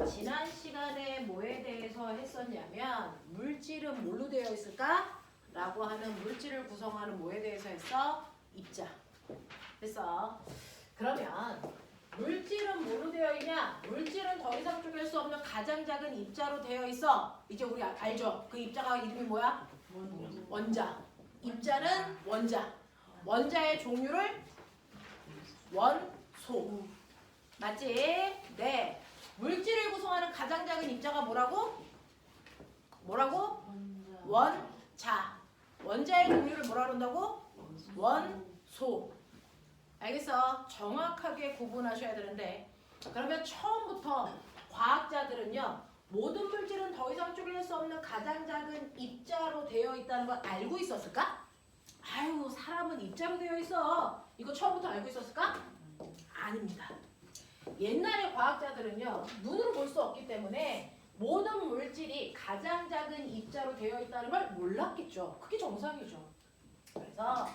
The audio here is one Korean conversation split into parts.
지난 시간에 뭐에 대해서 했었냐면 물질은 뭘로 되어 있을까? 라고 하는 물질을 구성하는 뭐에 대해서 했어? 입자. 됐어. 그러면 물질은 뭘로 되어 있냐? 물질은 더 이상 쪼갤 수 없는 가장 작은 입자로 되어 있어. 이제 우리 알죠? 그 입자가 이름이 뭐야? 원자. 입자는 원자. 원자의 종류를 원소. 맞지? 네. 물질을 구성하는 가장 작은 입자가 뭐라고? 뭐라고? 원자. 원자의 종류를 뭐라 그런다고? 원소. 알겠어? 정확하게 구분하셔야 되는데, 그러면 처음부터 과학자들은요, 모든 물질은 더 이상 쪼갤 수 없는 가장 작은 입자로 되어 있다는 걸 알고 있었을까? 아유, 사람은 입자로 되어 있어. 이거 처음부터 알고 있었을까? 아닙니다. 옛날의 과학자들은요, 눈으로 볼 수 없기 때문에 모든 물질이 가장 작은 입자로 되어 있다는 걸 몰랐겠죠. 그게 정상이죠. 그래서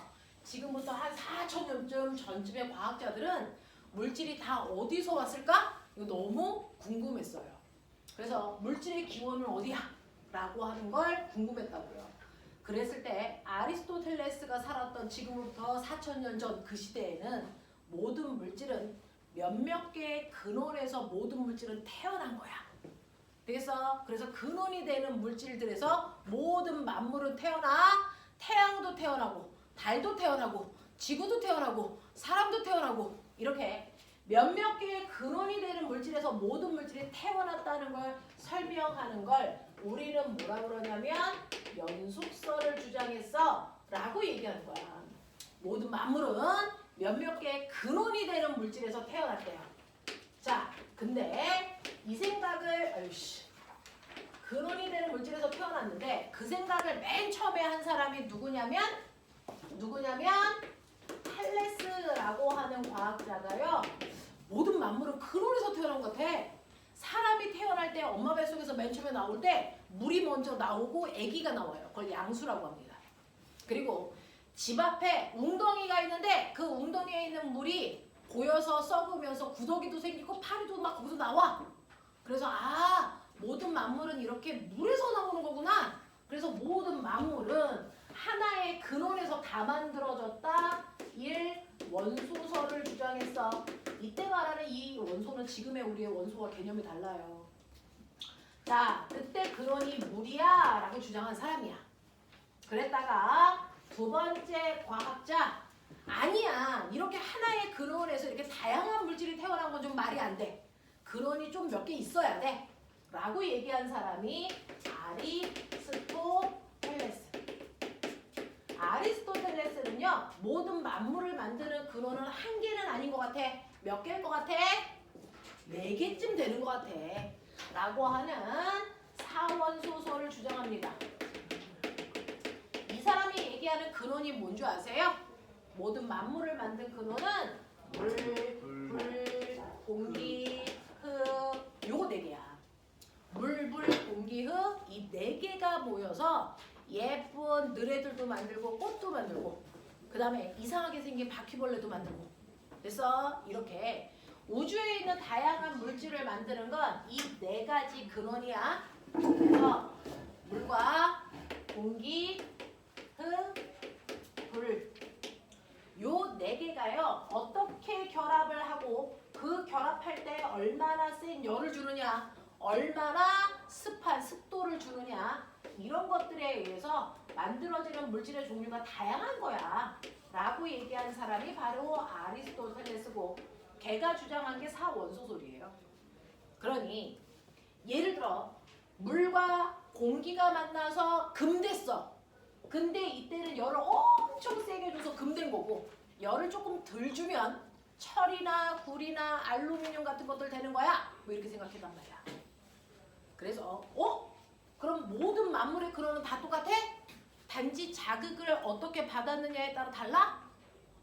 지금부터 한 4,000년쯤 전쯤의 과학자들은 물질이 다 어디서 왔을까? 이거 너무 궁금했어요. 그래서 물질의 기원은 어디야? 라고 하는 걸 궁금했다고요. 그랬을 때 아리스토텔레스가 살았던 지금부터 4,000년 전 그 시대에는 모든 물질은 몇몇 개의 근원에서 모든 물질은 태어난 거야. 되겠어? 그래서 근원이 되는 물질들에서 모든 만물은 태어나. 태양도 태어나고 달도 태어나고 지구도 태어나고 사람도 태어나고 이렇게 몇몇 개의 근원이 되는 물질에서 모든 물질이 태어났다는 걸 설명하는 걸 우리는 뭐라 그러냐면 연속설을 주장했어 라고 얘기하는 거야. 모든 만물은 몇몇 개의 근원이 되는 물질에서 태어났대요. 자, 근데 이 생각을 근원이 되는 물질에서 태어났는데 그 생각을 맨 처음에 한 사람이 누구냐면 탈레스라고 하는 과학자가요. 모든 만물은 근원에서 태어난 것 같아. 사람이 태어날 때 엄마 뱃속에서 맨 처음에 나올 때 물이 먼저 나오고 아기가 나와요. 그걸 양수라고 합니다. 그리고 집 앞에 웅덩이가 있는데 그 웅덩이에 있는 물이 고여서 썩으면서 구더기도 생기고 파리도 막 거기서 나와. 그래서 모든 만물은 이렇게 물에서 나오는 거구나. 그래서 모든 만물은 하나의 근원에서 다 만들어졌다. 원소설을 주장했어. 이때 말하는 이 원소는 지금의 우리의 원소와 개념이 달라요. 자, 그때 근원이 물이야 라고 주장한 사람이야. 그랬다가 두 번째 과학자, 아니야, 이렇게 하나의 근원에서 이렇게 다양한 물질이 태어난 건 좀 말이 안 돼. 근원이 좀 몇 개 있어야 돼 라고 얘기한 사람이 아리스토텔레스. 아리스토텔레스는요, 모든 만물을 만드는 근원은 한 개는 아닌 것 같아. 몇 개일 것 같아? 4개쯤 되는 것 같아 라고 하는 사원소설을 주장합니다. 이 사람이 얘기하는 근원이 뭔지 아세요? 모든 만물을 만든 근원은 물, 불, 공기, 흙, 요거 4개야. 물, 불, 공기, 흙, 이 4개가 모여서 예쁜 너래들도 만들고 꽃도 만들고 그 다음에 이상하게 생긴 바퀴벌레도 만들고. 그래서 이렇게 우주에 있는 다양한 물질을 만드는 건 이 4가지 근원이야. 그래서 물과 공기, 흙, 불, 요 4개가요 어떻게 결합을 하고 그 결합할 때 얼마나 센 열을 주느냐, 얼마나 습한 습도를 주느냐, 이런 것들에 의해서 만들어지는 물질의 종류가 다양한 거야 라고 얘기한 사람이 바로 아리스토텔레스고, 걔가 주장한 게 사원소설이에요. 그러니 예를 들어 물과 공기가 만나서 금됐어. 근데 이때는 열을 엄청 세게 줘서 금된 거고, 열을 조금 덜 주면 철이나 구리나 알루미늄 같은 것들 되는 거야. 뭐 이렇게 생각해단 말이야. 그래서 그럼 모든 만물의 근원은 다 똑같아? 단지 자극을 어떻게 받았느냐에 따라 달라?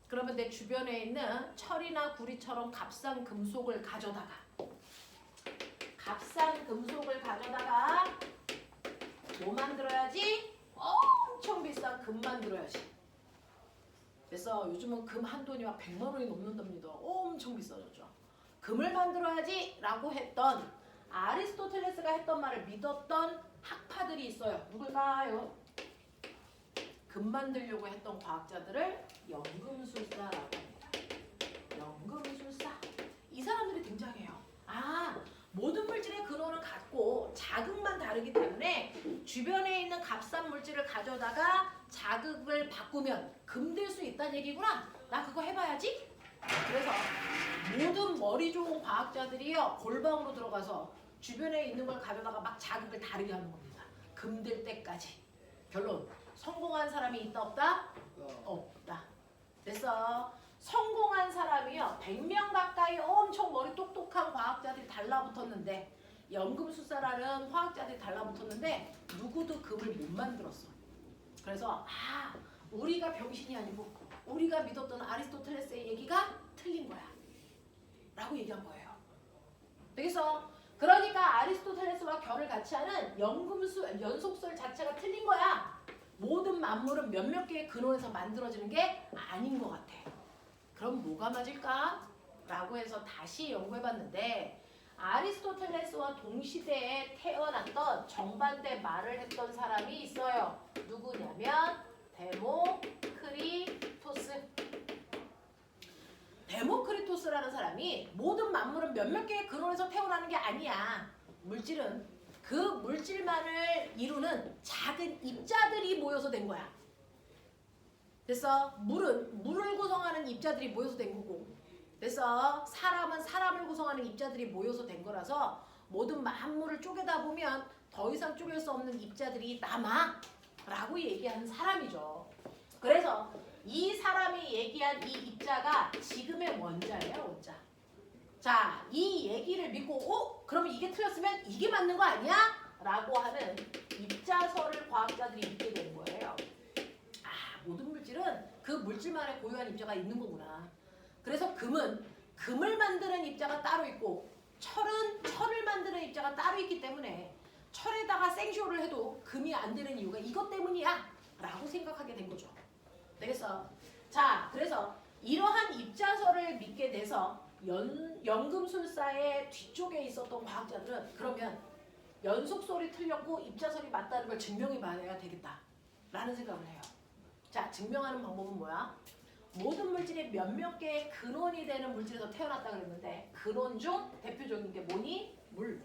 그러면 내 주변에 있는 철이나 구리처럼 값싼 금속을 가져다가 뭐 만들어야지? 엄청 비싼 금 만들어야지. 그래서 요즘은 금 한 돈이 막 100만 원이 넘는답니다. 엄청 비싸졌죠. 금을 만들어야지 라고 했던 아리스토텔레스가 했던 말을 믿었던 학파들이 있어요. 누굴까요? 금 만들려고 했던 과학자들을 연금술사라고 합니다. 연금술사. 이 사람들이 등장해요. 모든 물질의 근원은 같고 자극만 다르기 때문에 주변에 있는 값싼 물질을 가져다가 자극을 바꾸면 금 될 수 있다는 얘기구나. 나 그거 해봐야지. 그래서 모든 머리 좋은 과학자들이요 골방으로 들어가서 주변에 있는 걸 가져다가 막 자극을 다르게 하는 겁니다. 금 될 때까지. 결론. 성공한 사람이 있다 없다? 없다. 그래서 성공한 사람이요 100명 가까이 엄청 머리 똑똑한 과학자들이 달라붙었는데 연금술사라는 화학자들이 달라붙었는데 누구도 금을 못 만들었어. 그래서 우리가 병신이 아니고 우리가 믿었던 아리스토텔레스의 얘기가 틀린 거야 라고 얘기한 거예요. 그래서 그러니까 아리스토텔레스와 결을 같이 하는 연속설 자체가 틀린 거야. 모든 만물은 몇몇 개의 근원에서 만들어지는 게 아닌 것 같아. 그럼 뭐가 맞을까? 라고 해서 다시 연구해봤는데 아리스토텔레스와 동시대에 태어났던 정반대 말을 했던 사람이 있어요. 누구냐면 데모크리토스. 데모크리토스라는 사람이 모든 만물은 몇몇 개의 근원에서 태어나는 게 아니야. 물질은 그 물질만을 이루는 작은 입자들이 모여서 된 거야. 그래서 물은 물을 구성하는 입자들이 모여서 된 거고, 그래서 사람은 사람을 구성하는 입자들이 모여서 된 거라서 모든 만물을 쪼개다 보면 더 이상 쪼갤 수 없는 입자들이 남아 라고 얘기하는 사람이죠. 그래서 이 사람이 얘기한 이 입자가 지금의 원자예요. 원자. 자, 이 얘기를 믿고 그러면 이게 틀렸으면 이게 맞는 거 아니야? 라고 하는 입자설을 과학자들이 믿게 되는 거예요. 모든 물질은 그 물질만의 고유한 입자가 있는 거구나. 그래서 금은 금을 만드는 입자가 따로 있고 철은 철을 만드는 입자가 따로 있기 때문에 철에다가 생쇼를 해도 금이 안 되는 이유가 이것 때문이야 라고 생각하게 된 거죠. 되겠어? 자, 그래서 이러한 입자설을 믿게 돼서 연금술사의 뒤쪽에 있었던 과학자들은 그러면 연속설이 틀렸고 입자설이 맞다는 걸 증명해 봐야 되겠다 라는 생각을 해요. 자, 증명하는 방법은 뭐야? 모든 물질이 몇몇 개의 근원이 되는 물질에서 태어났다 그랬는데 근원 중 대표적인 게 뭐니? 물.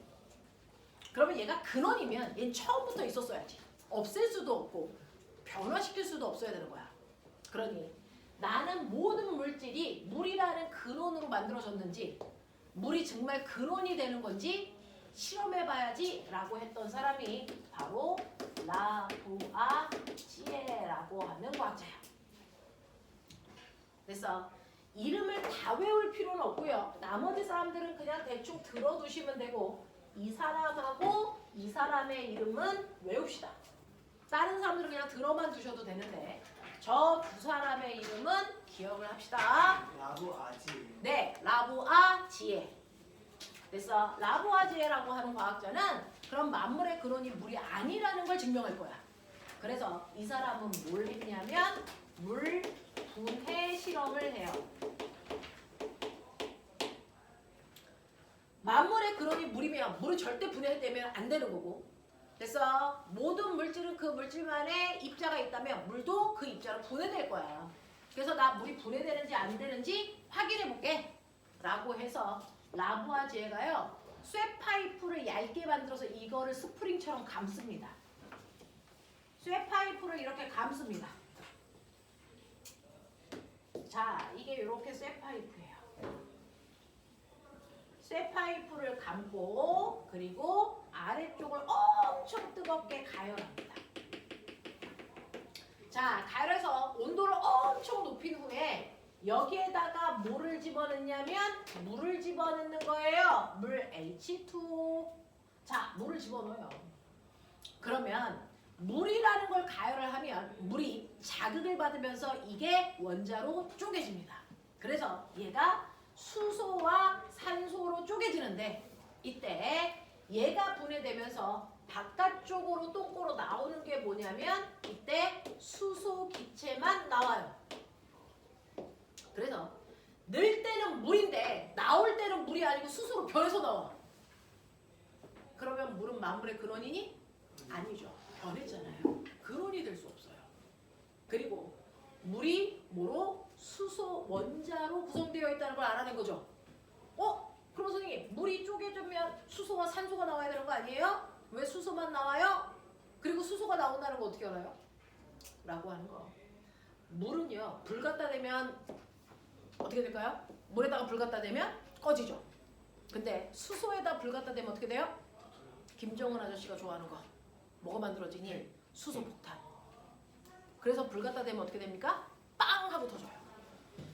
그러면 얘가 근원이면 얘는 처음부터 있었어야지. 없앨 수도 없고 변화시킬 수도 없어야 되는 거야. 그러니 나는 모든 물질이 물이라는 근원으로 만들어졌는지 물이 정말 근원이 되는 건지 실험해봐야지 라고 했던 사람이 바로 라부아지에라고 하는 과학자야. 그래서 이름을 다 외울 필요는 없고요. 나머지 사람들은 그냥 대충 들어두시면 되고 이 사람하고 이 사람의 이름은 외웁시다. 다른 사람들은 그냥 들어만 두셔도 되는데 저 두 사람의 이름은 기억을 합시다. 라부아지에. 네, 라부아지에. 그래서 라부아지에라고 하는 과학자는 그런 만물의 근원이 물이 아니라는 걸 증명할 거야. 그래서 이 사람은 뭘 했냐면 물 분해 실험을 해요. 만물의 근원이 물이면 물은 절대 분해되면 안 되는 거고, 그래서 모든 물질은 그 물질만의 입자가 있다면 물도 그 입자로 분해될 거야. 그래서 나 물이 분해되는지 안 되는지 확인해 볼게 라고 해서 라부아지에가요 쇠파이프를 얇게 만들어서 이거를 스프링처럼 감습니다. 쇠파이프를 이렇게 감습니다. 자, 이게 이렇게 쇠파이프예요. 쇠파이프를 감고 그리고 아래쪽을 엄청 뜨겁게 가열합니다. 자, 가열해서 온도를 엄청 높인 후에 여기에다가 뭐를 집어넣냐면 물을 집어넣는 거예요. 물 H2O. 자, 물을 집어넣어요. 그러면 물이라는 걸 가열을 하면 물이 자극을 받으면서 이게 원자로 쪼개집니다. 그래서 얘가 수소와 산소로 쪼개지는데 이때 얘가 분해되면서 바깥쪽으로 똥꼬로 나오는 게 뭐냐면 이때 수소 기체만 나와요. 그래서 늘 때는 물인데 나올 때는 물이 아니고 수소로 변해서 나와. 만물의 근원이니? 아니죠. 변했잖아요. 근원이 될 수 없어요. 그리고 물이 뭐로? 수소 원자로 구성되어 있다는 걸 알아낸 거죠. 그럼 선생님 물이 쪼개지면 수소와 산소가 나와야 되는 거 아니에요? 왜 수소만 나와요? 그리고 수소가 나온다는 거 어떻게 알아요? 라고 하는 거. 물은요 불 갖다 대면 어떻게 될까요? 물에다가 불 갖다 대면 꺼지죠. 근데 수소에다 불 갖다 대면 어떻게 돼요? 김정은 아저씨가 좋아하는 거 뭐가 만들어지니? 수소폭탄. 그래서 불 갖다 대면 어떻게 됩니까? 빵 하고 터져요.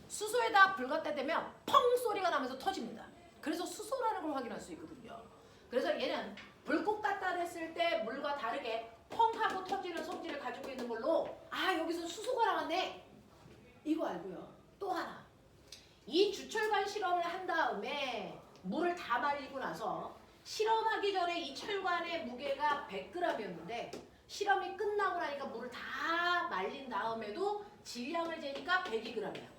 수소에다 불 갖다 대면 펑 소리가 나면서 터집니다. 그래서 수소라는 걸 확인할 수 있거든요. 그래서 얘는 불꽃 갖다 댔을 때 물과 다르게 펑 하고 터지는 성질을 가지고 있는 걸로 여기서 수소가 나왔네. 이거 알고요. 또 하나. 이 주철관 실험을 한 다음에 물을 다 말리고 나서 실험하기 전에 이 철관의 무게가 100g이었는데 실험이 끝나고 나니까 물을 다 말린 다음에도 질량을 재니까 102g이야.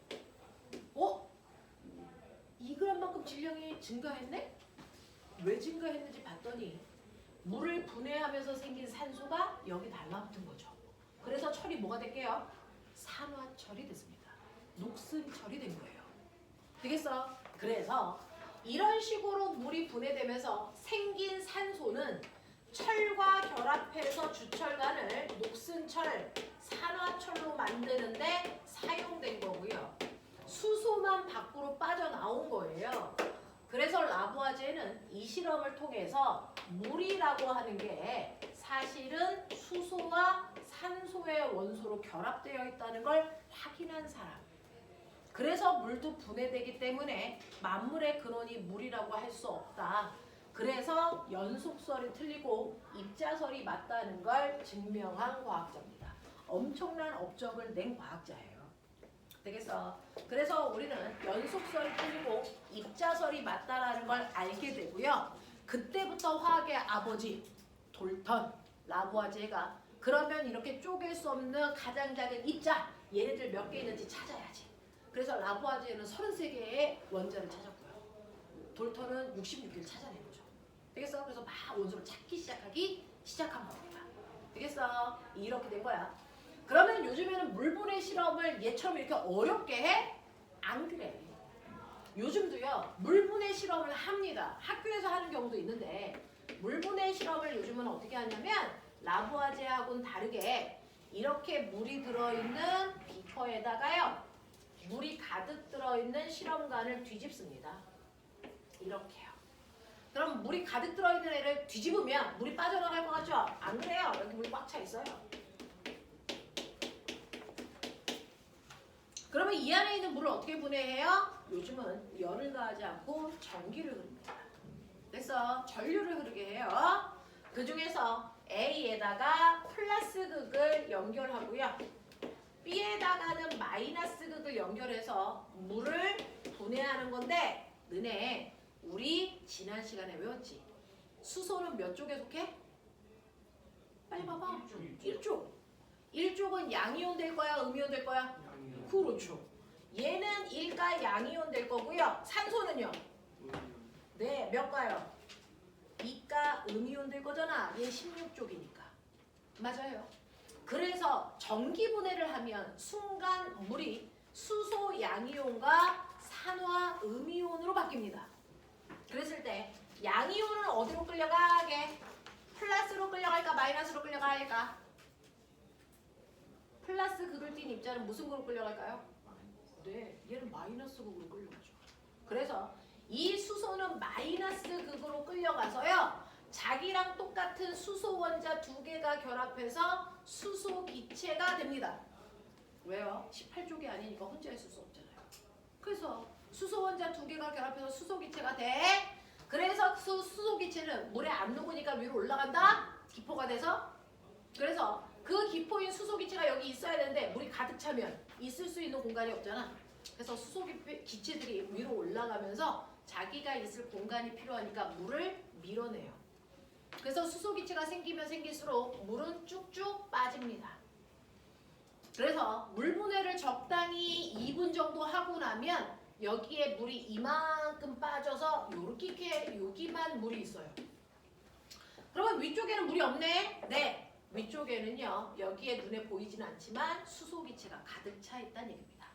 2g만큼 질량이 증가했네? 왜 증가했는지 봤더니 물을 분해하면서 생긴 산소가 여기 달라붙은 거죠. 그래서 철이 뭐가 될게요? 산화철이 됐습니다. 녹슨철이 된 거예요. 되겠어? 그래서 이런 식으로 물이 분해되면서 생긴 산소는 철과 결합해서 주철관을 녹슨철, 산화철로 만드는데 사용된 거고요. 수소만 밖으로 빠져나온 거예요. 그래서 라부아제는 이 실험을 통해서 물이라고 하는 게 사실은 수소와 산소의 원소로 결합되어 있다는 걸 확인한 사람. 그래서 물도 분해되기 때문에 만물의 근원이 물이라고 할 수 없다. 그래서 연속설이 틀리고 입자설이 맞다는 걸 증명한 과학자입니다. 엄청난 업적을 낸 과학자예요. 되겠어? 그래서 우리는 연속설이 틀리고 입자설이 맞다라는 걸 알게 되고요. 그때부터 화학의 아버지 돌턴, 라부아제가 그러면 이렇게 쪼갤 수 없는 가장 작은 입자 얘네들 몇 개 있는지 찾아야지. 그래서 라부아제는 33개의 원자를 찾았고요. 돌턴은 66개를 찾아낸 거죠. 되겠어? 그래서 막 원소를 찾기 시작한 겁니다. 되겠어? 이렇게 된 거야. 그러면 요즘에는 물분해 실험을 얘처럼 이렇게 어렵게 해? 안 그래. 요즘도요 물분해 실험을 합니다. 학교에서 하는 경우도 있는데 물분해 실험을 요즘은 어떻게 하냐면 라부아제하고는 다르게 이렇게 물이 들어있는 비커에다가요 물이 가득 들어있는 실험관을 뒤집습니다. 이렇게요. 그럼 물이 가득 들어있는 애를 뒤집으면 물이 빠져나갈 것 같죠? 안 그래요. 여기 물이 꽉 차 있어요. 그러면 이 안에 있는 물을 어떻게 분해해요? 요즘은 열을 가하지 않고 전기를 흐릅니다. 그래서 전류를 흐르게 해요. 그 중에서 A에다가 플러스 극을 연결하고요. B에다가는 마이너스 극을 연결해서 물을 분해하는 건데 너네 우리 지난 시간에 외웠지? 수소는 몇 쪽에 속해? 빨리 봐봐. 1쪽. 1쪽은 양이온 될 거야? 음이온 될 거야? 그렇죠. 얘는 1가 양이온 될 거고요. 산소는요? 네, 몇 가요? 2가 음이온 될 거잖아. 얘 16쪽이니까. 맞아요. 그래서 전기 분해를 하면 순간 물이 수소 양이온과 산화 음이온으로 바뀝니다. 그랬을 때 양이온은 어디로 끌려가게? 플러스로 끌려갈까? 마이너스로 끌려갈까? 플러스 극을 띤 입자는 무슨 극으로 끌려갈까요? 네, 얘는 마이너스 극으로 끌려가죠. 그래서 이 수소는 마이너스 극으로 끌려가서요. 자기랑 똑같은 수소 원자 2개가 결합해서 수소 기체가 됩니다. 왜요? 18쪽이 아니니까 혼자 있을 수 없잖아요. 그래서 수소 원자 2개가 결합해서 수소 기체가 돼. 그래서 수소 기체는 물에 안 녹으니까 위로 올라간다. 기포가 돼서. 그래서 그 기포인 수소 기체가 여기 있어야 되는데 물이 가득 차면 있을 수 있는 공간이 없잖아. 그래서 수소 기체들이 위로 올라가면서 자기가 있을 공간이 필요하니까 물을 밀어내요. 그래서 수소 기체가 생기면 생길수록 물은 쭉쭉 빠집니다. 그래서 물 분해를 적당히 2분 정도 하고 나면 여기에 물이 이만큼 빠져서 여기만 물이 있어요. 그러면 위쪽에는 물이 없네? 네. 위쪽에는요. 여기에 눈에 보이지는 않지만 수소기체가 가득 차 있다는 얘기입니다.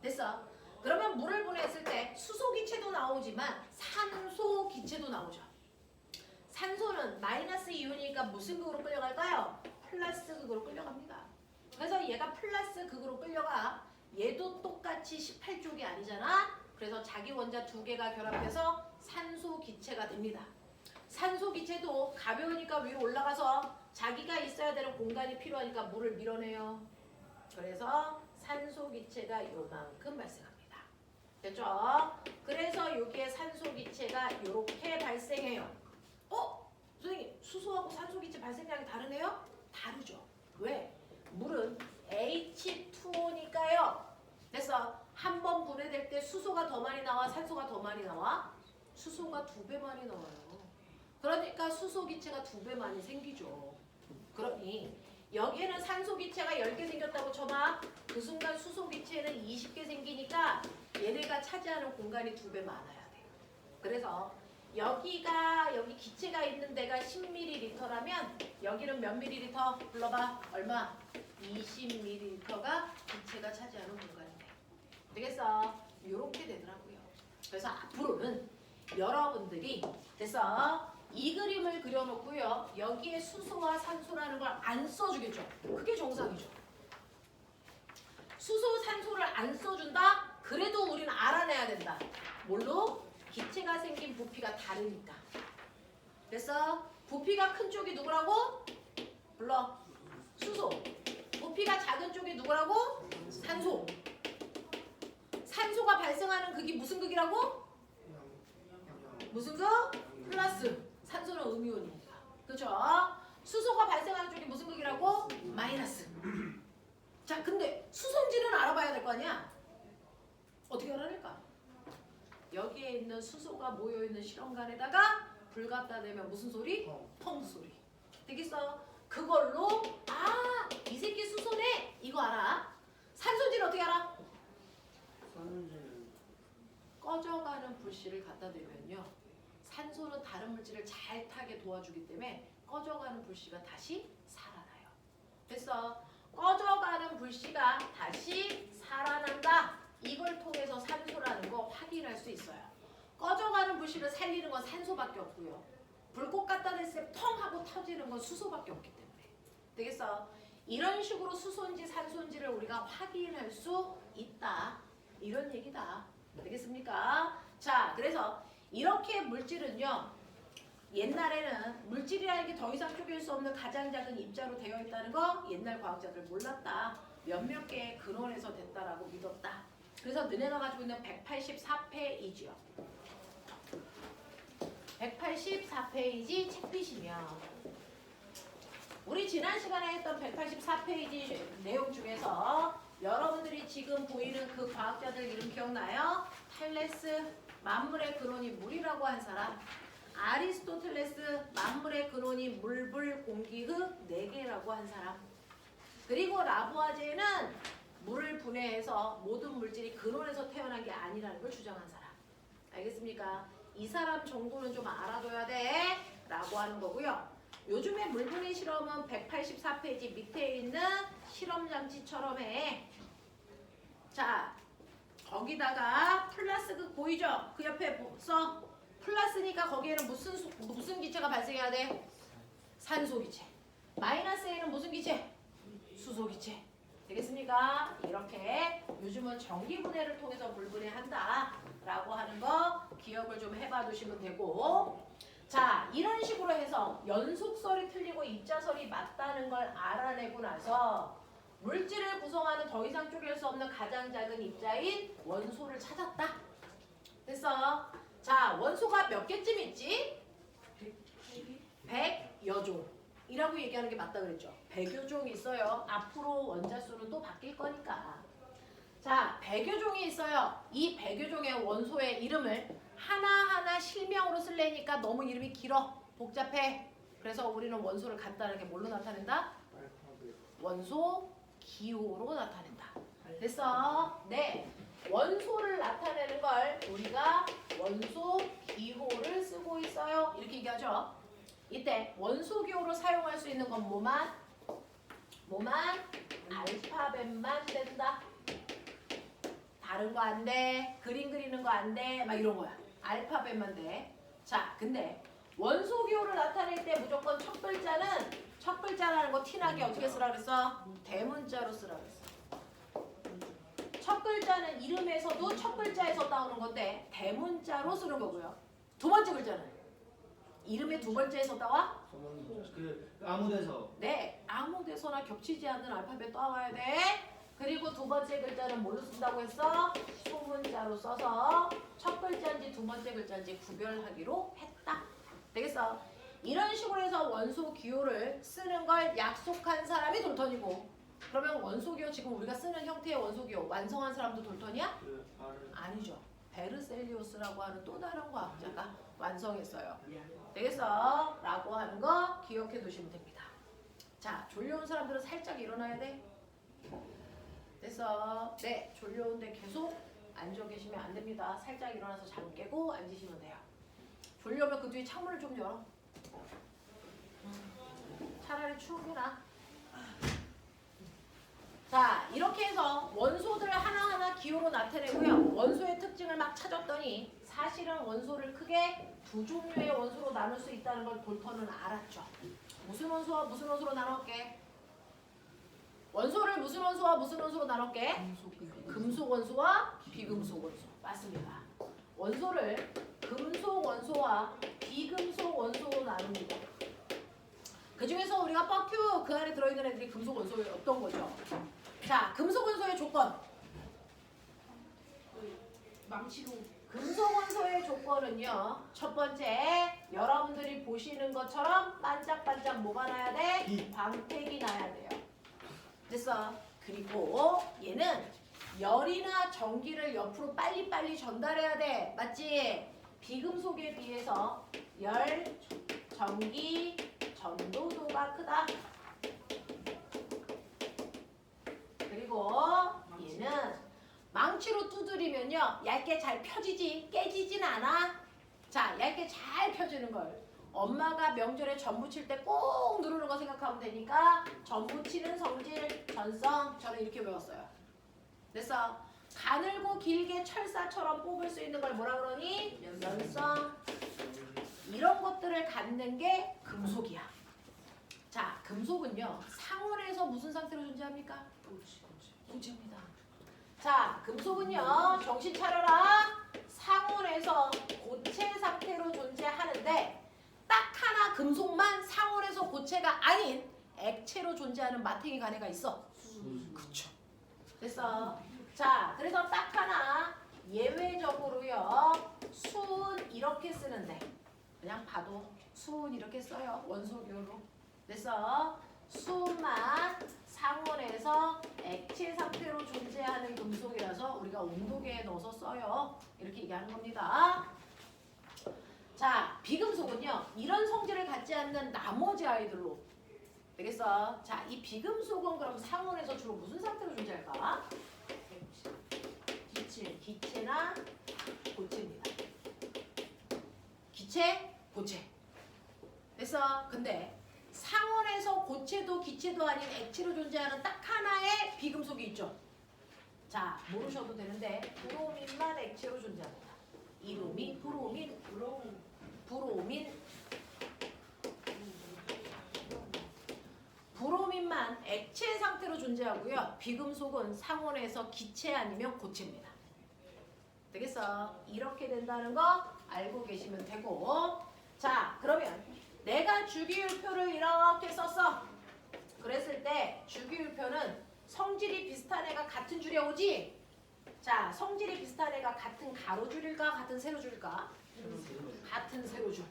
됐어? 그러면 물을 분해했을 때 수소기체도 나오지만 산소기체도 나오죠. 산소는 마이너스 이온이니까 무슨 극으로 끌려갈까요? 플러스 극으로 끌려갑니다. 그래서 얘가 플러스 극으로 끌려가. 얘도 똑같이 18쪽이 아니잖아. 그래서 자기 원자 두 개가 결합해서 산소기체가 됩니다. 산소기체도 가벼우니까 위로 올라가서 자기가 있어야 되는 공간이 필요하니까 물을 밀어내요. 그래서 산소기체가 요만큼 발생합니다. 됐죠? 그래서 여기에 산소기체가 이렇게 발생해요. 선생님, 수소하고 산소기체 발생량이 다르네요? 다르죠. 왜? 물은 H2O니까요. 됐어. 한 번 분해될 때 수소가 더 많이 나와, 산소가 더 많이 나와? 수소가 2배 많이 나와요. 그러니까 수소기체가 2배 많이 생기죠. 그러니 여기에는 산소기체가 10개 생겼다고 쳐봐. 그 순간 수소기체는 20개 생기니까 얘네가 차지하는 공간이 2배 많아야 돼요. 그래서 여기 기체가 있는 데가 10ml라면 여기는 몇 ml? 불러봐. 얼마? 20ml가 기체가 차지하는 공간이 돼. 되겠어? 이렇게 되더라고요. 그래서 앞으로는 여러분들이 됐어? 이 그림을 그려놓고요. 여기에 수소와 산소라는 걸 안 써주겠죠. 그게 정상이죠. 수소, 산소를 안 써준다? 그래도 우리는 알아내야 된다. 뭘로? 기체가 생긴 부피가 다르니까. 됐어? 부피가 큰 쪽이 누구라고? 불러. 수소. 부피가 작은 쪽이 누구라고? 산소. 산소가 발생하는 극이 무슨 극이라고? 무슨 극? 플러스. 산소는 음이온이니까. 그렇죠? 수소가 발생하는 쪽이 무슨 극이라고? 마이너스. 자, 근데 수소인지는 알아봐야 될 거 아니야? 어떻게 알아낼까? 여기에 있는 수소가 모여있는 실험관에다가 불 갖다 대면 무슨 소리? 펑 소리. 되겠어? 그걸로 이 새끼 수소네? 이거 알아? 산소인지는 어떻게 알아? 꺼져가는 불씨를 갖다 대면요. 산소는 다른 물질을 잘 타게 도와주기 때문에 꺼져가는 불씨가 다시 살아나요. 됐어? 꺼져가는 불씨가 다시 살아난다. 이걸 통해서 산소라는 거 확인할 수 있어요. 꺼져가는 불씨를 살리는 건 산소밖에 없고요. 불꽃 갖다 댔을 때 텅 하고 터지는 건 수소밖에 없기 때문에. 되겠어? 이런 식으로 수소인지 산소인지를 우리가 확인할 수 있다. 이런 얘기다. 되겠습니까? 자, 그래서 이렇게 물질은요. 옛날에는 물질이라는 게 더 이상 쪼갤 수 없는 가장 작은 입자로 되어 있다는 거 옛날 과학자들 몰랐다. 몇몇 개의 근원에서 됐다라고 믿었다. 그래서 너네가 가지고 있는 184페이지요. 184페이지 책피시면 우리 지난 시간에 했던 184페이지 내용 중에서 여러분들이 지금 보이는 그 과학자들 이름 기억나요? 탈레스, 만물의 근원이 물이라고 한 사람. 아리스토텔레스, 만물의 근원이 물, 불, 공기, 흙 4개라고 한 사람. 그리고 라부아제는 물을 분해해서 모든 물질이 근원에서 태어난 게 아니라는 걸 주장한 사람. 알겠습니까? 이 사람 정도는 좀 알아둬야 돼 라고 하는 거고요. 요즘에 물분해 실험은 184페이지 밑에 있는 실험장치처럼 해. 자, 거기다가 플러스극 보이죠? 그 옆에 써. 플러스니까 거기에는 무슨 기체가 발생해야 돼? 산소기체. 마이너스에는 무슨 기체? 수소기체. 되겠습니까? 이렇게 요즘은 전기분해를 통해서 물분해한다 라고 하는 거 기억을 좀 해봐 두시면 되고, 자, 이런 식으로 해서 연속설이 틀리고 입자설이 맞다는 걸 알아내고 나서 물질을 구성하는 더 이상 쪼갤 수 없는 가장 작은 입자인 원소를 찾았다. 됐어? 자, 원소가 몇 개쯤 있지? 100여 종이라고 얘기하는 게 맞다 그랬죠. 100여 종이 있어요. 앞으로 원자수는 또 바뀔 거니까. 자, 100여 종이 있어요. 이 100여 종의 원소의 이름을 하나하나 실명으로 쓸래니까 너무 이름이 길어. 복잡해. 그래서 우리는 원소를 간단하게 뭘로 나타낸다? 원소 기호로 나타낸다. 됐어? 네. 원소를 나타내는 걸 우리가 원소 기호를 쓰고 있어요. 이렇게 얘기하죠. 이때 원소기호로 사용할 수 있는 건 뭐만? 알파벳만 된다. 다른 거 안 돼. 그림 그리는 거 안 돼. 막 이런 거야. 알파벳만 돼. 자, 근데 원소기호를 나타낼 때 무조건 첫 글자라는 거 티나게 어떻게 쓰라 그랬어? 대문자로 쓰라 그랬어. 첫 글자는 이름에서도 첫 글자에서 따오는 건데 대문자로 쓰는 거고요. 두 번째 글자는 이름의 두 번째에서 따와? 그 아무데서. 네, 아무 데서나 겹치지 않는 알파벳 따와야 돼. 그리고 두 번째 글자는 뭘로 쓴다고 했어? 소문자로 써서 첫 글자인지 두 번째 글자인지 구별하기로 했다. 되겠어? 이런 식으로 해서 원소 기호를 쓰는 걸 약속한 사람이 돌턴이고, 그러면 원소 기호 지금 우리가 쓰는 형태의 원소 기호 완성한 사람도 돌턴이야? 아니죠. 베르셀리우스라고 하는 또 다른 과학자가 완성했어요. 되겠어? 라고 하는 거 기억해 두시면 됩니다. 자, 졸려온 사람들은 살짝 일어나야 돼. 됐어? 네, 졸려온데 계속 앉아 계시면 안 됩니다. 살짝 일어나서 잠 깨고 앉으시면 돼요. 졸려면 그 뒤에 창문을 좀 열어. 차라리 추운 게 나아. 자, 이렇게 해서 원소들을 하나하나 기호로 나타내고요. 원소의 특징을 막 찾았더니 사실은 원소를 크게 두 종류의 원소로 나눌 수 있다는 걸 돌턴은 알았죠. 무슨 원소와 무슨 원소로 나눌게? 원소를 무슨 원소와 무슨 원소로 나눌게? 금속 원소와 비금속 원소. 맞습니다. 원소를 금속 원소와 비금속 원소로 나눕니다. 그 중에서 우리가 뻑큐 그 안에 들어있는 애들이 금속 원소의 어떤 거죠? 자, 금속 원소의 조건. 망치로. 금속 원소의 조건은요. 첫 번째, 여러분들이 보시는 것처럼 반짝반짝 뭐가 나야 돼? 광택이 나야 돼요. 됐어. 그리고 얘는 열이나 전기를 옆으로 빨리빨리 전달해야 돼. 맞지? 비금속에 비해서 열, 전기, 전도도가 크다. 그리고 얘는 망치로 두드리면요 얇게 잘 펴지지 깨지진 않아. 자, 얇게 잘 펴지는 걸 엄마가 명절에 전 부칠 때 꼭 누르는 거 생각하면 되니까 전 부치는 성질 전성 저는 이렇게 배웠어요. 됐어? 가늘고 길게 철사처럼 뽑을 수 있는 걸 뭐라 그러니? 연성. 이런 것들을 갖는 게 금속이야. 자, 금속은요 상온에서 무슨 상태로 존재합니까? 고체입니다. 자, 금속은요 정신 차려라. 상온에서 고체 상태로 존재하는데 딱 하나 금속만 상온에서 고체가 아닌 액체로 존재하는 마탱이 간애가 있어. 그쵸. 됐어. 자, 그래서 딱 하나 예외적으로요 수은 이렇게 쓰는데 그냥 봐도 수은 이렇게 써요. 원소기호로. 됐어. 수은만 상온에서 액체 상태로 존재하는 금속이라서 우리가 온도계에 넣어서 써요. 이렇게 얘기하는 겁니다. 자, 비금속은요 이런 성질을 갖지 않는 나머지 아이들로 되겠어. 자, 이 비금속은 그럼 상온에서 주로 무슨 상태로 존재할까? 기체나 고체입니다. 기체, 고체. 됐어. 근데 상온에서 고체도 기체도 아닌 액체로 존재하는 딱 하나의 비금속이 있죠. 자, 모르셔도 되는데 브로민만 액체로 존재합니다. 이름이 브로민. 브로민만 액체 상태로 존재하고요. 비금속은 상온에서 기체 아니면 고체입니다. 되겠어? 이렇게 된다는 거 알고 계시면 되고. 자, 그러면 내가 주기율표를 이렇게 썼어. 그랬을 때 주기율표는 성질이 비슷한 애가 같은 줄에 오지? 자, 성질이 비슷한 애가 같은 가로줄일까? 같은 세로줄일까? 같은 세로줄.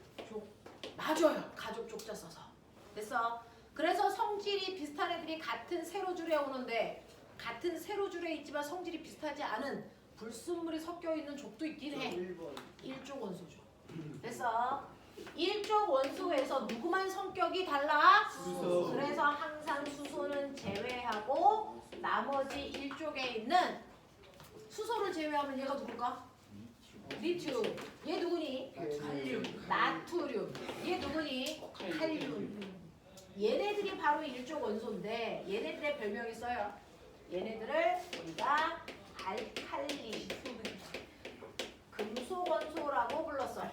맞아요. 가족 족자 써서. 됐어? 그래서 성질이 비슷한 애들이 같은 세로줄에 오는데 같은 세로줄에 있지만 성질이 비슷하지 않은 불순물이 섞여 있는 족도 있긴 해. 1족 원소죠. 됐어? 1족 원소에서 누구만 성격이 달라? 수소. 그래서 항상 수소는 제외하고 나머지 1족에 있는 수소를 제외하면 얘가 누굴까? 리튬. 얘 누구니? 나트륨. 얘 누구니? 칼륨. 얘네들이 바로 일족 원소인데 얘네들의 별명이 있어요. 얘네들을 우리가 알칼리 금속 원소라고 불렀어요.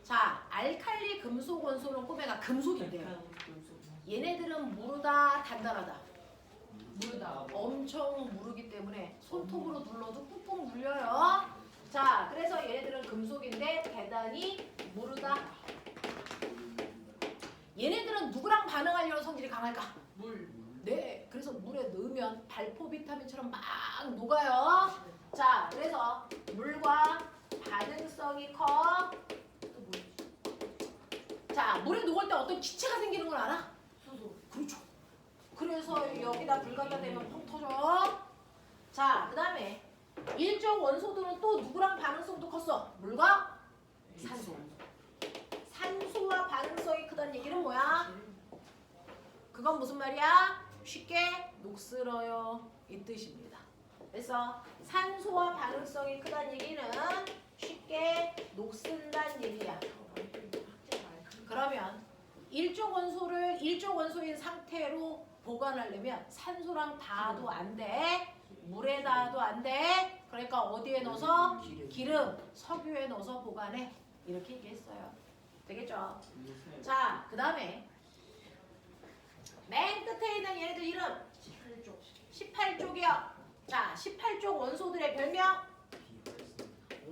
자, 알칼리 금속 원소는 꼬매가 금속인데요. 얘네들은 무르다 단단하다. 무르다. 엄청 무르기 때문에 손톱으로 눌러도 꾹꾹 눌려요. 자, 그래서 얘네들은 금속인데 대단히 무르다. 얘네들은 누구랑 반응하려는 성질이 강할까? 물. 네, 그래서 물에 넣으면 발포 비타민처럼 막 녹아요. 자, 그래서 물과 반응성이 커. 자, 물에 녹을 때 어떤 기체가 생기는 걸 알아? 수소. 그렇죠. 그래서 여기다 불 갖다 대면 펑 터져. 자, 그 다음에 일종 원소들은 또 누구랑 반응성도 컸어? 물과 산소. 산소와 반응성이 크다는 얘기는 뭐야? 그건 무슨 말이야? 쉽게 녹슬어요. 이 뜻입니다. 그래서 산소와 반응성이 크다는 얘기는 쉽게 녹슬다는 얘기야. 그러면 일종 원소인 상태로 보관하려면 산소랑 닿아도 안 돼. 물에 닿아도 안 돼. 그러니까 어디에 넣어서? 기름, 석유에 넣어서 보관해. 이렇게 얘기했어요. 되겠죠? 자, 그 다음에 맨 끝에 있는 얘네들 이름 18쪽이요. 자, 18쪽 원소들의 별명.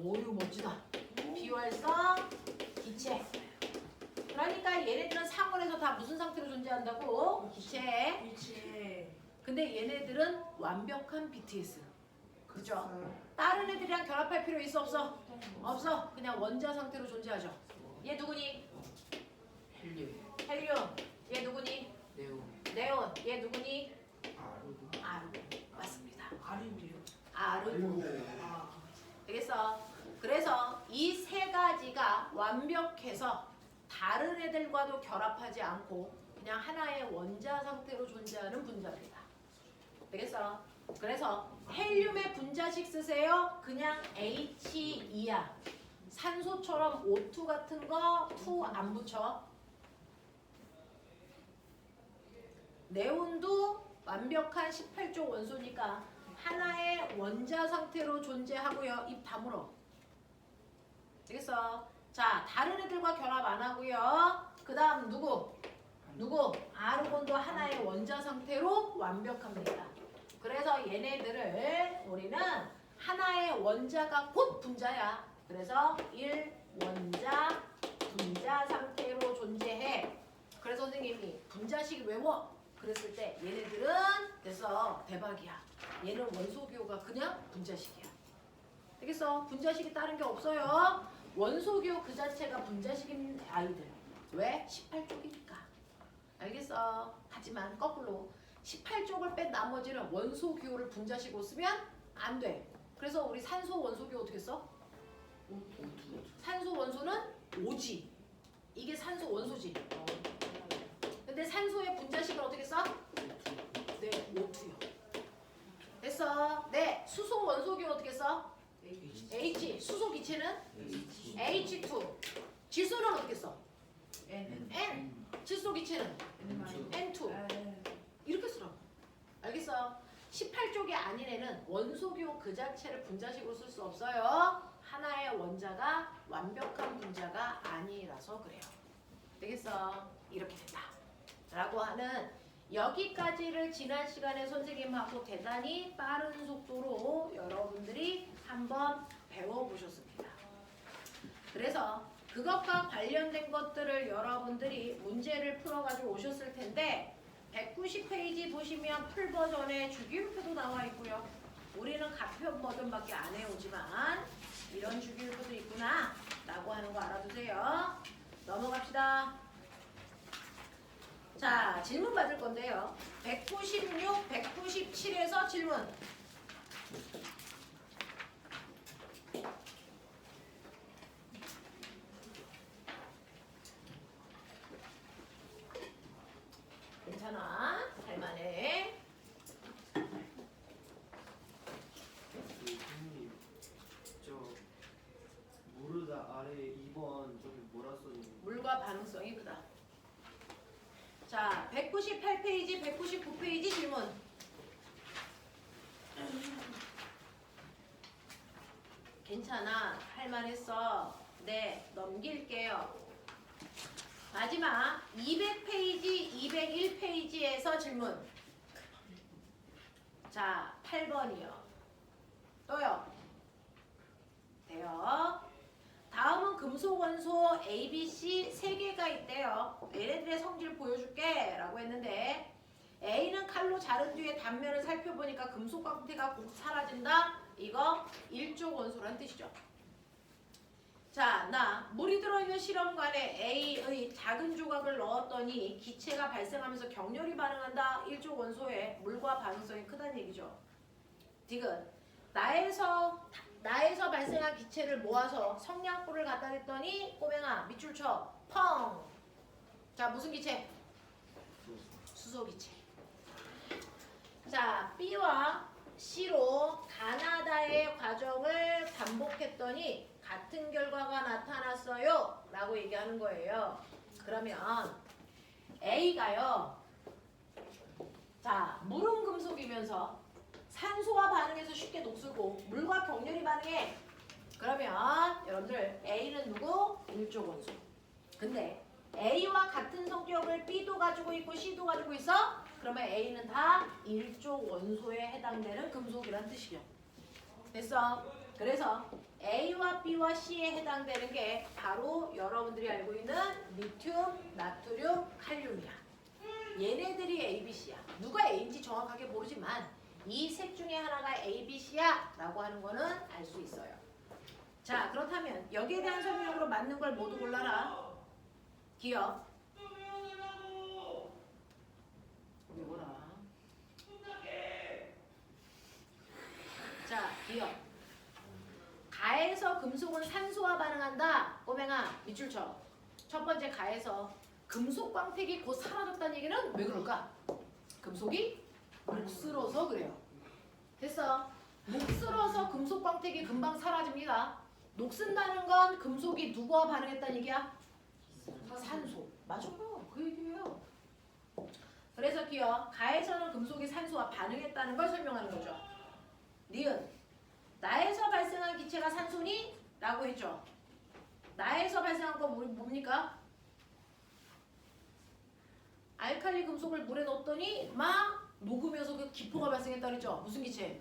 오유 멋지다. 비활성 기체. 그러니까 얘네들은 상온에서 다 무슨 상태로 존재한다고? 기체. 근데 얘네들은 완벽한 BTS. 그죠? 다른 애들이랑 결합할 필요 있어 없어? 없어. 그냥 원자 상태로 존재하죠. 얘 누구니? 헬륨. 얘 누구니? 네온. 얘 누구니? 아르곤. 맞습니다. 아르곤. 되겠어? 그래서 이 세 가지가 완벽해서 다른 애들과도 결합하지 않고 그냥 하나의 원자 상태로 존재하는 분자입니다. 되겠어? 그래서 헬륨의 분자식 쓰세요. 그냥 H2야. 산소처럼 O2 같은 거 2 안 붙여. 네온도 완벽한 18쪽 원소니까 하나의 원자 상태로 존재하고요. 입 다물어. 되겠어? 자, 다른 애들과 결합 안 하고요. 그 다음 누구? 아르곤도 하나의 원자 상태로 완벽합니다. 그래서 얘네들을 우리는 하나의 원자가 곧 분자야. 그래서 1원자 분자 상태로 존재해. 그래서 선생님이 분자식 외워. 그랬을 때 얘네들은 그래서 대박이야. 얘는 원소기호가 그냥 분자식이야. 되겠어? 분자식이 다른 게 없어요. 원소기호 그 자체가 분자식인 아이들. 왜? 18쪽이니까. 알겠어? 하지만 거꾸로 18쪽을 뺀 나머지는 원소기호를 분자식으로 쓰면 안 돼. 그래서 우리 산소 원소기호 어떻게 써? 산소 원소는 오지. 이게 산소 원소지. 근데 산소의 분자식을 어떻게 써? 네, O2요. 됐어. 네, 수소 원소기호 어떻게 써? H. 수소 기체는? H2. 질소는 어떻게 써? N. 질소 기체는? N2. 이렇게 쓰라고. 알겠어? 18쪽이 아닌 애는 원소기호 그 자체를 분자식으로 쓸 수 없어요. 하나의 원자가 완벽한 분자가 아니라서 그래요. 되겠어? 이렇게 된다. 라고 하는 여기까지를 지난 시간에 선생님하고 대단히 빠른 속도로 여러분들이 한번 배워보셨습니다. 그래서 그것과 관련된 것들을 여러분들이 문제를 풀어가지고 오셨을 텐데 190페이지 보시면 풀 버전의 주기율표도 나와 있고요. 우리는 가평 버전밖에 안 해오지만 이런 주기율표도 있구나 라고 하는 거 알아두세요. 넘어갑시다. 자, 질문 받을 건데요. 196, 197에서 질문. 괜찮아. 할만해. 2번 좀 뭐라 써있는 물과 반응성이 크다. 자, 198페이지, 199페이지 질문. 괜찮아. 할만했어. 네, 넘길게요. 마지막 200페이지, 201페이지에서 질문. 자, 8번이요. 또요. 돼요. 다음은 금속 원소 A, B, C 3개가 있대요. 얘네들의 성질 보여줄게 라고 했는데 A는 칼로 자른 뒤에 단면을 살펴보니까 금속 광택가 곧 사라진다. 이거 일족 원소란 뜻이죠. 자, 나 물이 들어있는 실험관에 A의 작은 조각을 넣었더니 기체가 발생하면서 격렬히 반응한다. 일족 원소에 물과 반응성이 크다는 얘기죠. 디귿. 나에서 발생한 기체를 모아서 성냥불을 갖다 댔더니 꼬맹아 밑줄 쳐. 펑. 자, 무슨 기체? 수소 기체. 자, B와 C로 가나다의 과정을 반복했더니 같은 결과가 나타났어요 라고 얘기하는 거예요. 그러면 A가요, 자, 물은 금속이면서 산소와 반응해서 쉽게 녹슬고 물과 격렬히 반응해. 그러면 여러분들 A는 누구? 일족 원소. 근데 A와 같은 성격을 B도 가지고 있고 C도 가지고 있어? 그러면 A는 다 일족 원소에 해당되는 금속이란 뜻이죠. 됐어? 그래서 A와 B와 C에 해당되는 게 바로 여러분들이 알고 있는 리튬, 나트륨, 칼륨이야. 얘네들이 A, B, C야. 누가 A인지 정확하게 모르지만 이 셋 중에 하나가 A, B, C야 라고 하는 거는 알 수 있어요. 자, 그렇다면 여기에 대한 설명으로 맞는 걸 모두 골라라. 기억. 뭐라? 자, 기억. 가에서 금속은 산소와 반응한다. 꼬맹아, 밑줄 쳐. 첫 번째 가에서 금속 광택이 곧 사라졌다는 얘기는 왜 그럴까? 금속이 녹슬어서 그래요. 됐어. 녹슬어서 금속 광택이 금방 사라집니다. 녹슨다는 건 금속이 누구와 반응했다는 얘기야? 산소. 맞아요. 그 얘기예요. 그래서 기억. 가에서는 금속이 산소와 반응했다는 걸 설명하는 거죠. 니은. 나에서 발생한 기체가 산소니? 라고 했죠. 나에서 발생한 건 뭡니까? 알칼리 금속을 물에 넣었더니 막 녹으면서 그 기포가 발생했다 그랬죠. 무슨 기체?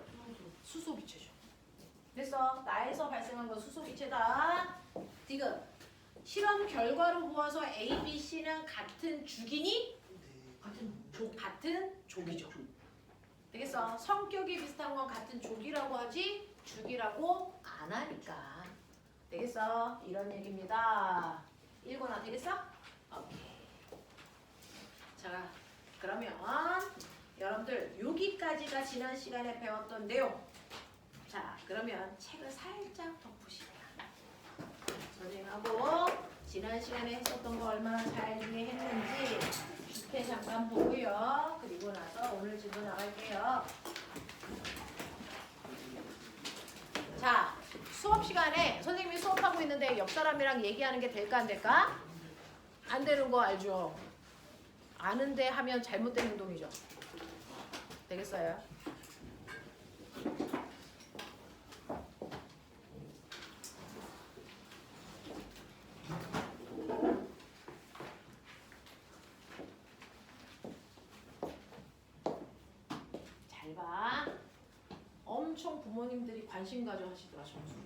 수소 기체죠. 됐어. 나에서 발생한 건 수소 기체다. 디귿. 실험 결과로 보아서 A, B, C는 같은 죽이니? 같은 족이죠. 되겠어. 성격이 비슷한 건 같은 족이라고 하지 죽이라고 안 하니까. 되겠어. 이런 얘기입니다. 읽거나 되겠어? 오케이. 자, 그러면 여러분들 여기까지가 지난 시간에 배웠던 내용. 자, 그러면 책을 살짝 덮으시면 선생님하고 지난 시간에 했었던 거 얼마나 잘 이해했는지 주태 잠깐 보고요. 그리고 나서 오늘 질문 나갈게요. 자, 수업 시간에 선생님이 수업하고 있는데 옆 사람이랑 얘기하는 게 될까 안 될까? 안 되는 거 알죠? 아는데 하면 잘못된 행동이죠. 되겠어요? 잘 봐. 엄청 부모님들이 관심 가져 하시더라, 점수를.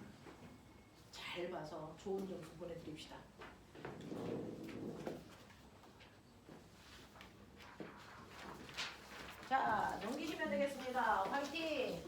잘 봐서 좋은 점수 보내드립시다. 자, 넘기시면 되겠습니다. 화이팅!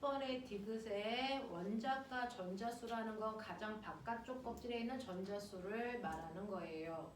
6번의 디귿의 원자과 전자수라는 건 가장 바깥쪽 껍질에 있는 전자수를 말하는 거예요.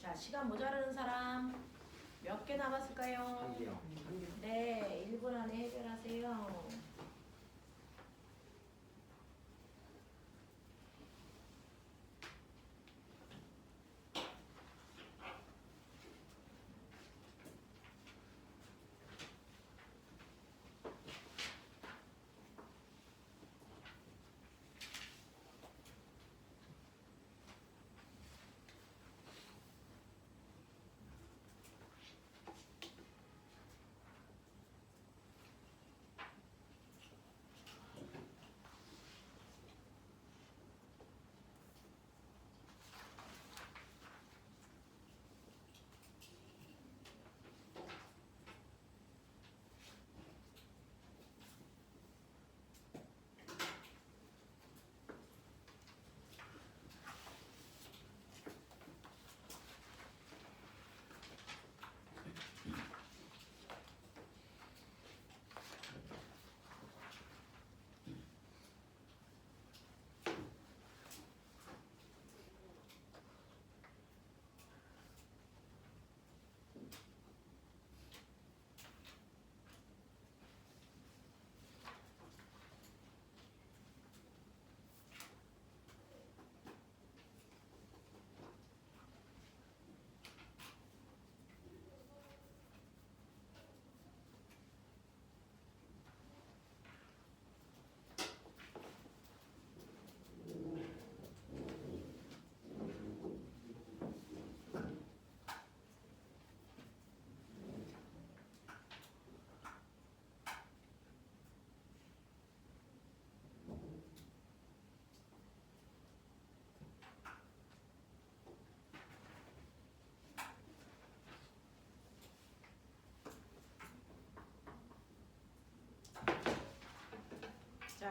자, 시간 모자라는 사람 몇 개 남았을까요? 한 개요. 네, 1분 안에 해결하세요.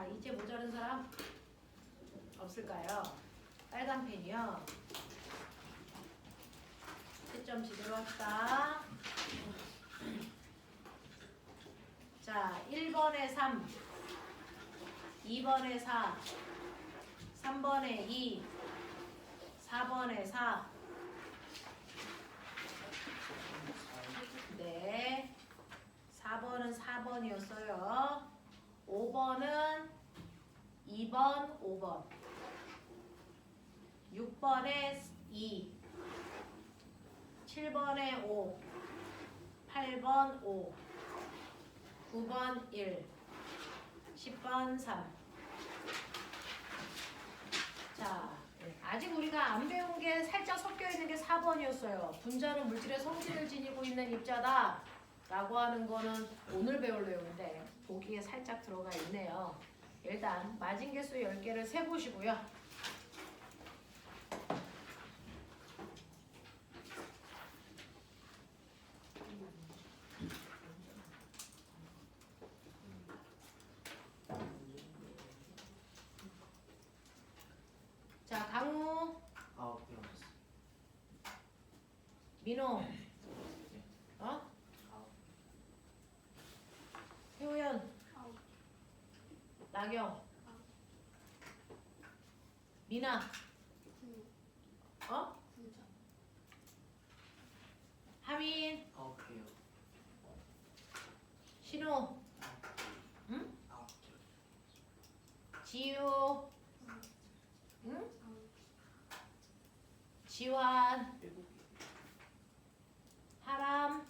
자, 이제 모자른 사람 없을까요? 빨간 펜이요. 채점 제대로 합시다. 자, 1번에 3, 2번에 4, 3번에 2, 4번에 4. 네. 4번은 4번이었어요. 5번은 2번, 5번. 6번에 2. 7번에 5. 8번 5. 9번 1. 10번 3. 자, 아직 우리가 안 배운 게 살짝 섞여 있는 게 4번이었어요. 분자는 물질의 성질을 지니고 있는 입자다 라고 하는 거는 오늘 배울 내용인데 보기에 살짝 들어가 있네요. 일단 마진 개수 10개를 세보시고요. 자, 강우, 9개 맞았어. 민호, 어? 9. 효연, 나경, 미나, 어? 하민, 9개요. 신호, 응? 9개. 지유, 응? 지환, 7개. 하람,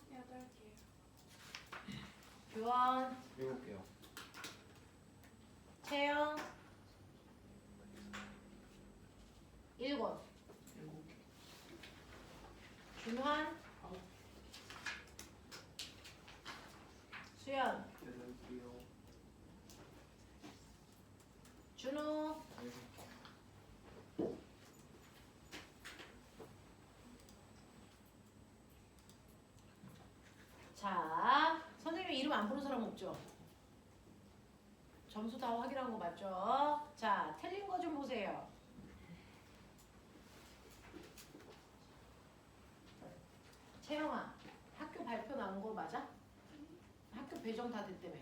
교원, 7개요. 채영, 7, 7개. 준환, 수연, 8개요. 준우, 7개. 자, 선생님 이름 안 부른 사람 없죠? 점수 다 확인한 거 맞죠? 자, 틀린 거 좀 보세요. 채영아, 학교 발표 나온 거 맞아? 학교 배정 다 됐다며.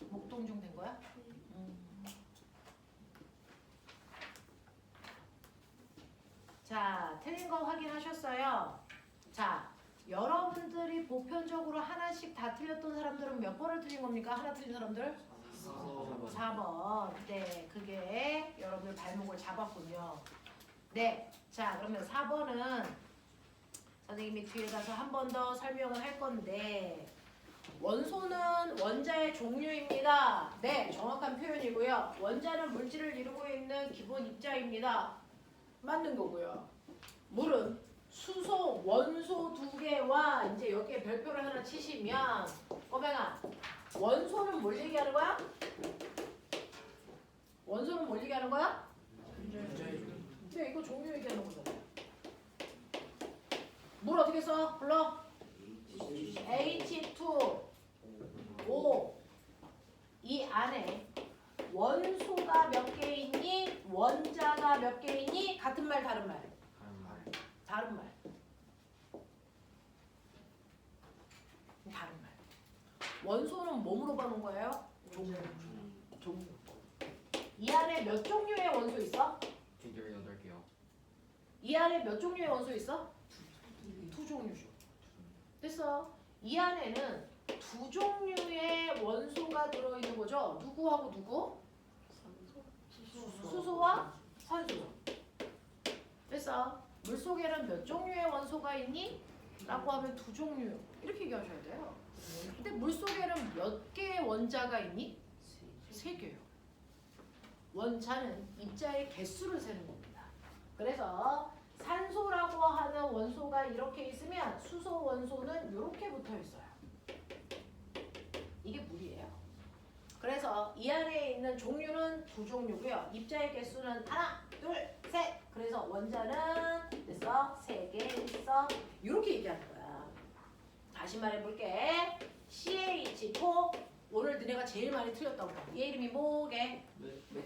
목동중 된 거야? 자, 틀린 거 확인하셨어요? 자, 여러분들이 보편적으로 하나씩 다 틀렸던 사람들은 몇 번을 틀린 겁니까? 하나 틀린 사람들? 4번. 네, 그게 여러분들 발목을 잡았군요. 네, 자, 그러면 4번은 선생님이 뒤에 가서 한 번 더 설명을 할 건데 원소는 원자의 종류입니다. 네, 정확한 표현이고요. 원자는 물질을 이루고 있는 기본 입자입니다. 맞는 거고요. 물은 수소, 원소 2개와 이제 여기에 별표를 하나 치시면 꼬맹아, 원소는 뭘 얘기하는 거야? 원소는 뭘 얘기하는 거야? 네, 이거 종류 얘기하는 거잖아. 물 어떻게 써? 불러? H2O. 이 안에 원소가 몇 개 있니? 원자가 몇 개 있니? 같은 말, 다른 말? 다른 말. 다른 말. 원소는 뭐 물어보는 거예요? 종류. 이 안에 몇 종류의 원소 있어? 8개요. 이 안에 몇 종류의 원소 있어? 2종류죠. 됐어. 이 안에는 2종류의 원소가 들어있는 거죠. 누구하고 누구? 수소와 산소. 됐어. 물속에는 몇 종류의 원소가 있니? 라고 하면 2종류. 이렇게 얘기하셔야 돼요. 근데 물속에는 몇 개의 원자가 있니? 3개요. 원자는 입자의 개수를 세는 겁니다. 그래서 산소라고 하는 원소가 이렇게 있으면 수소 원소는 이렇게 붙어 있어요. 이게 물이에요. 그래서 이 안에 있는 종류는 2종류고요. 입자의 개수는 하나, 둘, 셋. 그래서 원자는 됐어? 3개 있어. 이렇게 얘기하는 거야. 다시 말해볼게. CH4 오늘 너네가 제일 많이 틀렸다고. 얘 이름이 뭐게?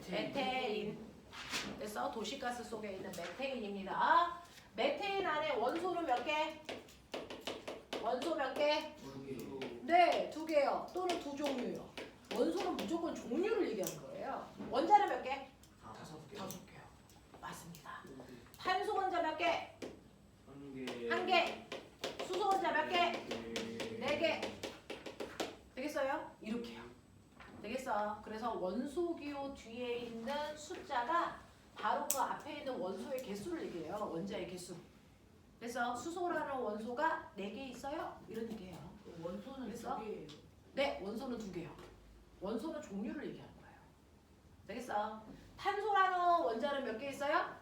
메테인. 그래서 도시가스 속에 있는 메테인입니다. 메테인 안에 원소는 몇 개? 원소 몇 개? 네, 2개요. 또는 2종류요. 원소는 무조건 종류를 얘기하는 거예요. 원자는 몇 개? 5개요. 맞습니다. 탄소 원자 몇 개? 1개. 수소 원자 몇 개? 4개. 되겠어요? 이렇게요. 되겠어. 그래서 원소 기호 뒤에 있는 숫자가 바로 그 앞에 있는 원소의 개수를 얘기해요. 원자의 개수. 그래서 수소라는 원소가 4개 있어요. 이런 얘기예요. 원소는 그래서? 2개예요. 네, 원소는 2개요. 원소는 종류를 얘기하는 거예요. 되겠어? 탄소라는 원자는 몇 개 있어요?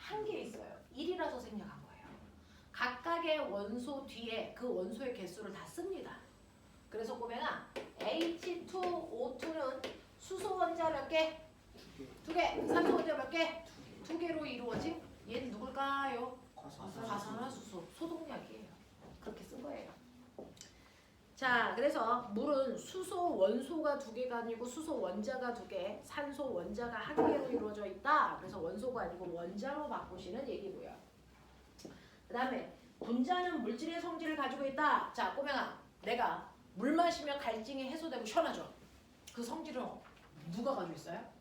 1개 있어요. 1이라서 생략한 거예요. 각각의 원소 뒤에 그 원소의 개수를 다 씁니다. 그래서 보면은 H2O2는 수소 원자 몇 개? 2개. 산소 원자 몇 개? 2개로 이루어진 얘는 누굴까요? 과산화수소. 소독약이에요. 그렇게 쓴 거예요. 자, 그래서 물은 수소 원소가 2개가 아니고 수소 원자가 2개, 산소 원자가 1개로 이루어져 있다. 그래서 원소가 아니고 원자로 바꾸시는 얘기고요. 그 다음에 분자는 물질의 성질을 가지고 있다. 자, 꼬맹아, 내가 물 마시면 갈증이 해소되고 시원하죠? 그 성질은 누가 가지고 있어요?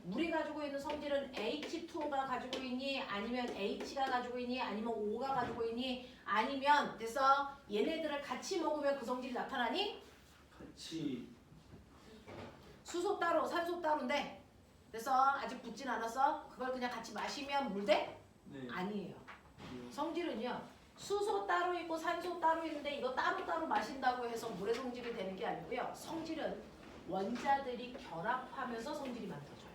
물이 가지고 있는 성질은 H2O가 가지고 있니? 아니면 H가 가지고 있니? 아니면 O가 가지고 있니? 아니면 됐어? 얘네들을 같이 먹으면 그 성질이 나타나니? 같이. 수소 따로, 산소 따로인데 됐어? 아직 붙진 않았어? 그걸 그냥 같이 마시면 물 돼? 네. 아니에요. 성질은요. 수소 따로 있고 산소 따로 있는데 이거 따로따로 마신다고 해서 물의 성질이 되는 게 아니고요. 성질은 원자들이 결합하면서 성질이 만들어져요.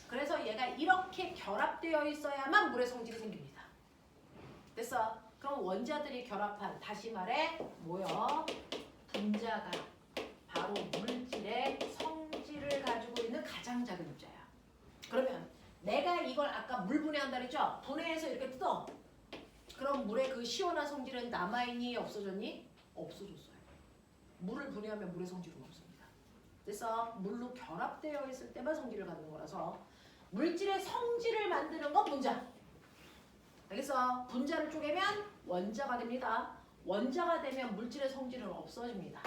그래서 얘가 이렇게 결합되어 있어야만 물의 성질이 생깁니다. 됐어? 그럼 원자들이 결합한, 다시 말해 뭐요? 분자가 바로 물질의 성질을 가지고 있는 가장 작은 입자야. 그러면 내가 이걸 아까 물 분해한다 그랬죠? 분해해서 이렇게 뜯어. 그럼 물의 그 시원한 성질은 남아있니? 없어졌니? 없어졌어요. 물을 분해하면 물의 성질은 없습니다. 그래서 물로 결합되어 있을 때만 성질을 갖는 거라서 물질의 성질을 만드는 건 분자. 알겠어? 분자를 쪼개면 원자가 됩니다. 원자가 되면 물질의 성질은 없어집니다.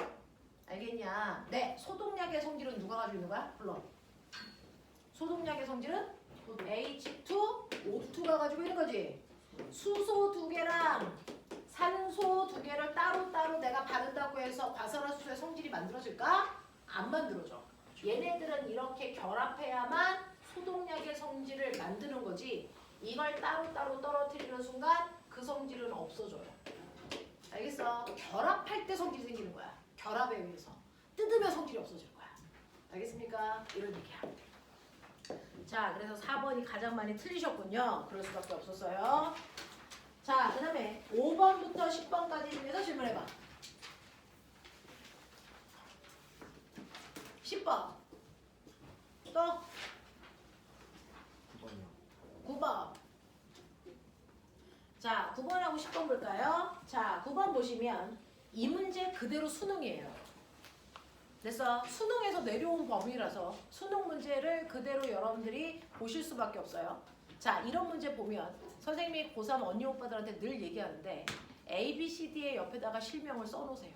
알겠냐? 네, 소독약의 성질은 누가 가지고 있는 거야? 불러. 소독약의 성질은 H2O2가 가지고 있는 거지. 수소 2개랑 산소 2개를 따로따로 내가 바른다고 해서 과산화수소의 성질이 만들어질까? 안 만들어져. 얘네들은 이렇게 결합해야만 소독약의 성질을 만드는 거지. 이걸 따로따로 떨어뜨리는 순간 그 성질은 없어져요. 알겠어? 결합할 때 성질이 생기는 거야. 결합에 의해서. 뜯으면 성질이 없어질 거야. 알겠습니까? 이런 얘기야. 자, 그래서 4번이 가장 많이 틀리셨군요. 그럴 수밖에 없었어요. 자, 그 다음에 5번부터 10번까지 중에서 질문해봐. 10번. 또 9번이요. 9번. 자, 9번하고 10번 볼까요? 자, 9번 보시면 이 문제 그대로 수능이에요. 그래서 수능에서 내려온 범위라서 수능 문제를 그대로 여러분들이 보실 수밖에 없어요. 자, 이런 문제 보면 선생님이 고3 언니 오빠들한테 늘 얘기하는데 A, B, C, D의 옆에다가 실명을 써놓으세요.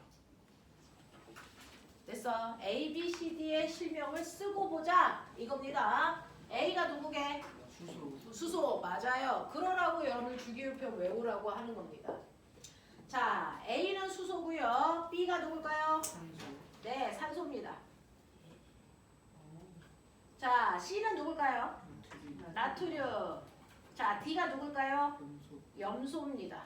됐어? A, B, C, D의 실명을 쓰고 보자 이겁니다. A가 누구게? 수소. 맞아요. 그러라고 여러분 주기율표 외우라고 하는 겁니다. 자, A는 수소고요. B가 누굴까요? 네, 산소입니다. 자, C는 누굴까요? 나트륨. 자, D가 누굴까요? 염소입니다.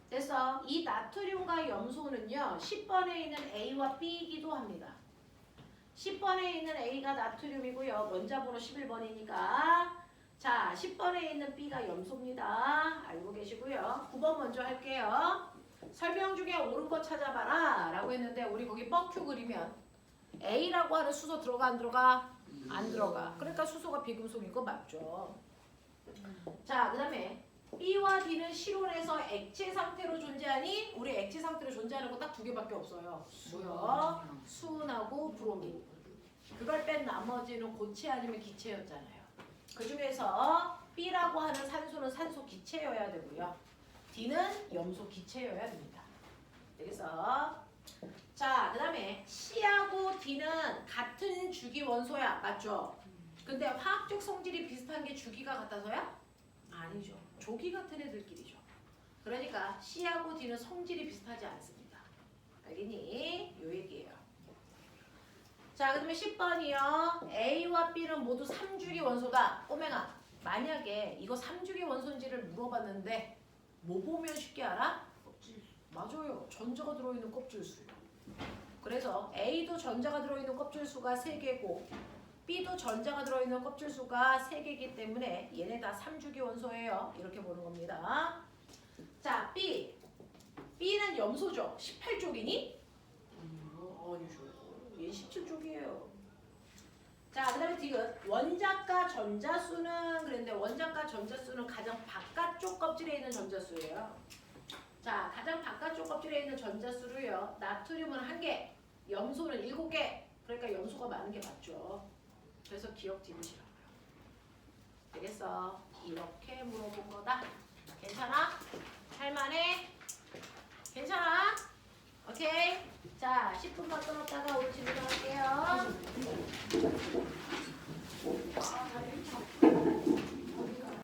그래서 이 나트륨과 염소는요 10번에 있는 A와 B이기도 합니다. 10번에 있는 A가 나트륨이고요. 원자번호 11번이니까 자 10번에 있는 B가 염소입니다. 알고 계시고요. 9번 먼저 할게요. 설명 중에 옳은 거 찾아봐라 라고 했는데 우리 거기 뻑큐 그리면 A라고 하는 수소 들어가 안 들어가? 안 들어가. 그러니까 수소가 비금속인 거 맞죠. 자, 그 다음에 B와 D는 실온에서 액체 상태로 존재하니 우리 액체 상태로 존재하는 거 딱 두 개밖에 없어요. 뭐요? 수은하고 브로민. 그걸 뺀 나머지는 고체 아니면 기체였잖아요. 그 중에서 B라고 하는 산소는 산소 기체여야 되고요. D는 염소 기체여야 됩니다. 그래서 자, 그 다음에 C하고 D는 같은 주기 원소야. 맞죠? 근데 화학적 성질이 비슷한 게 주기가 같아서야? 아니죠. 조기 같은 애들끼리죠. 그러니까 C하고 D는 성질이 비슷하지 않습니다. 알겠니? 요 얘기예요. 자, 그 다음에 10번이요. A와 B는 모두 3주기 원소다. 꼬맹아, 만약에 이거 3주기 원소인지를 물어봤는데 뭐 보면 쉽게 알아? 맞아요. 전자가 들어있는 껍질수요. 그래서 A도 전자가 들어있는 껍질수가 3개고 B도 전자가 들어있는 껍질수가 3개이기 때문에 얘네 다 3주기 원소예요. 이렇게 보는 겁니다. 자, B. B는 염소죠. 18쪽이니? 아니죠. 얘 17쪽이에요. 자, 그 다음에 디귿. 원자과 전자수는 그랬는데 원자과 전자수는 가장 바깥쪽 껍질에 있는 전자수예요. 자, 가장 바깥쪽 껍질에 있는 전자수로요. 나트륨은 1개, 염소는 7개. 그러니까 염소가 많은 게 맞죠. 그래서 기억 디귿이라고요. 되겠어? 이렇게 물어본 거다. 괜찮아? 할만해? 괜찮아? 오케이? 자, 10분만 끊었다가 우리 진행할게요.